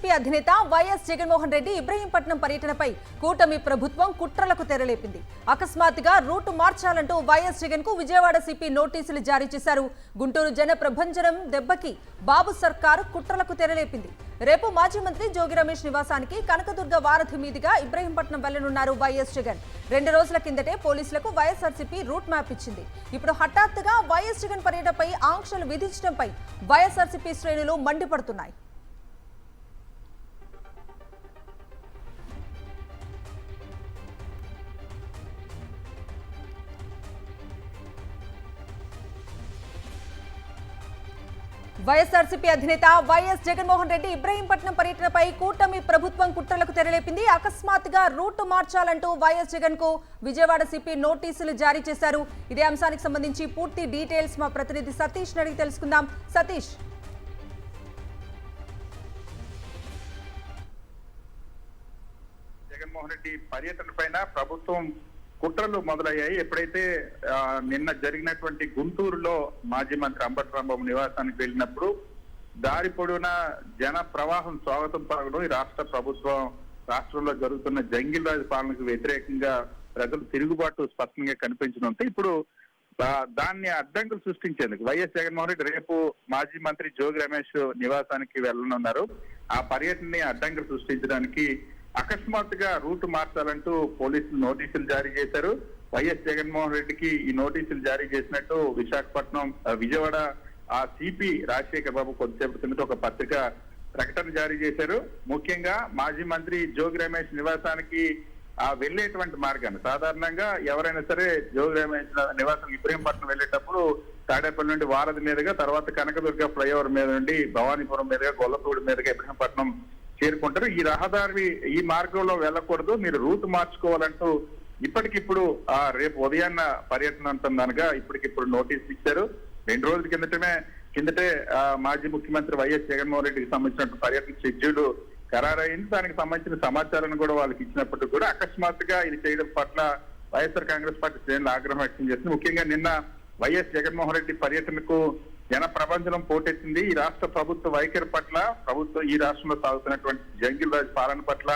వైఎస్ఆర్సీపీ అధినేత వైఎస్ జగన్మోహన్ రెడ్డి ఇబ్రహీంపట్నం పర్యటనపై కూటమి ప్రభుత్వం కుట్రలకు తెరలేపింది. అకస్మాత్తుగా రూటు మార్చాలంటూ వైఎస్ జగన్ కు విజయవాడ సిపి నోటీసులు జారీ చేశారు. గుంటూరు జన ప్రభంజనం దెబ్బకి బాబు సర్కారు కుట్రలకు తెరలేపింది. రేపు మాజీ మంత్రి జోగి రమేష్ నివాసానికి కనకదుర్గ వారధి మీదుగా ఇబ్రహీంపట్నం వెళ్లనున్నారు వైఎస్ జగన్. 2 రోజుల కిందటే పోలీసులకు వైఎస్ఆర్సీపీ రూట్ మ్యాప్ ఇచ్చింది. ఇప్పుడు హఠాత్తుగా వైఎస్ జగన్ పర్యటనపై ఆంక్షలు విధించడంపై వైఎస్ఆర్సీపీ శ్రేణులు మండిపడుతున్నాయి. వైఎస్ఆర్సీపీ అధినేత వైఎస్ జగన్మోహన్ రెడ్డి ఇబ్రహీంపట్నం పర్యటనపై కూటమి ప్రభుత్వం కుట్రలకు తెరలేపింది. అకస్మాత్తుగా రూటు మార్చాలంటూ వైఎస్ జగన్ కు విజయవాడ సిపి నోటీసులు జారీ చేశారు. ఇదే అంశానికి సంబంధించి పూర్తి డీటెయిల్స్ మా ప్రతినిధి సతీష్ అడిగి తెలుసుకుందాం. సతీష్, జగన్మోహన్ రెడ్డి పర్యటన పైన ప్రభుత్వం కుట్రలు మొదలయ్యాయి. ఎప్పుడైతే నిన్న జరిగినటువంటి గుంటూరులో మాజీ మంత్రి అంబటి రాంబాబు నివాసానికి వెళ్ళినప్పుడు దారి పొడవునా జన ప్రవాహం స్వాగతం పలకడం, ఈ రాష్ట్ర ప్రభుత్వం రాష్ట్రంలో జరుగుతున్న జంగిల్ రాజు పాలనకు వ్యతిరేకంగా ప్రజలు తిరుగుబాటు స్పష్టంగా కనిపించడంతో ఇప్పుడు దాన్ని అడ్డంకులు సృష్టించేందుకు వైఎస్ జగన్మోహన్ రెడ్డి రేపు మాజీ మంత్రి జోగి రమేష్ నివాసానికి వెళ్లనున్నారు. ఆ పర్యటనని అడ్డంకులు సృష్టించడానికి అకస్మాత్తుగా రూటు మార్చాలంటూ పోలీసులు నోటీసులు జారీ చేశారు. వైఎస్ జగన్మోహన్ రెడ్డికి ఈ నోటీసులు జారీ చేసినట్టు విశాఖపట్నం విజయవాడ సిపి రాజశేఖర్ బాబు కొద్దిసేపటి కిందట ఒక పత్రిక ప్రకటన జారీ చేశారు. ముఖ్యంగా మాజీ మంత్రి జోగి రమేష్ నివాసానికి వెళ్లేటువంటి మార్గాన్ని సాధారణంగా ఎవరైనా సరే జోగి రమేష్ నివాసం ఇబ్రహీంపట్నం వెళ్లేటప్పుడు తాడేపల్లి నుండి వారధి మీదుగా, తర్వాత కనకదుర్గ ఫ్లైఓవర్ మీద నుండి భవానీపురం మీదుగా, గొల్లపూడి మీదుగా ఇబ్రహీంపట్నం చేరుకుంటారు. ఈ రహదారి ఈ మార్గంలో వెళ్ళకూడదు, మీరు రూట్ మార్చుకోవాలంటూ ఇప్పటికిప్పుడు రేపు ఉదయాన్న పర్యటన ఉంటుందనగా ఇప్పటికిప్పుడు నోటీసులు ఇచ్చారు. 2 రోజుల కిందటే మాజీ ముఖ్యమంత్రి వైఎస్ జగన్మోహన్ రెడ్డికి సంబంధించిన పర్యటన షెడ్యూల్ ఖరారైంది. దానికి సంబంధించిన సమాచారాన్ని కూడా వాళ్ళకి ఇచ్చినప్పటికీ కూడా అకస్మాత్తుగా ఇది చేయడం పట్ల వైఎస్ఆర్ కాంగ్రెస్ పార్టీ శ్రేణులు ఆగ్రహం వ్యక్తం చేసింది. ముఖ్యంగా నిన్న వైఎస్ జగన్మోహన్ రెడ్డి పర్యటనకు జన ప్రపంచం పోటెత్తింది. ఈ రాష్ట్ర ప్రభుత్వ వైఖరి పట్ల, ప్రభుత్వం ఈ రాష్ట్రంలో సాగుతున్నటువంటి జంగిల్ రాజ్ పాలన పట్ల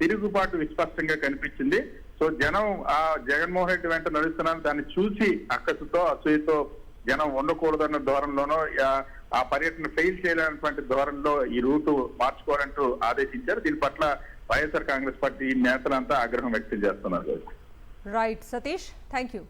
తిరుగుబాటు విస్పష్టంగా కనిపించింది. సో జనం జగన్మోహన్ రెడ్డి వెంట నడుస్తున్నారు, దాన్ని చూసి అక్కసుతో అసూయతో జనం ఉండకూడదన్న ధోరణిలోనో ఆ పర్యటన ఫెయిల్ చేయాలన్నటువంటి ధోరణిలో ఈ రూటు మార్చుకోవాలంటూ ఆదేశించారు. దీని పట్ల వైఎస్ఆర్ కాంగ్రెస్ పార్టీ నేతలంతా ఆగ్రహం వ్యక్తం చేస్తున్నారు. Right Satish, thank you.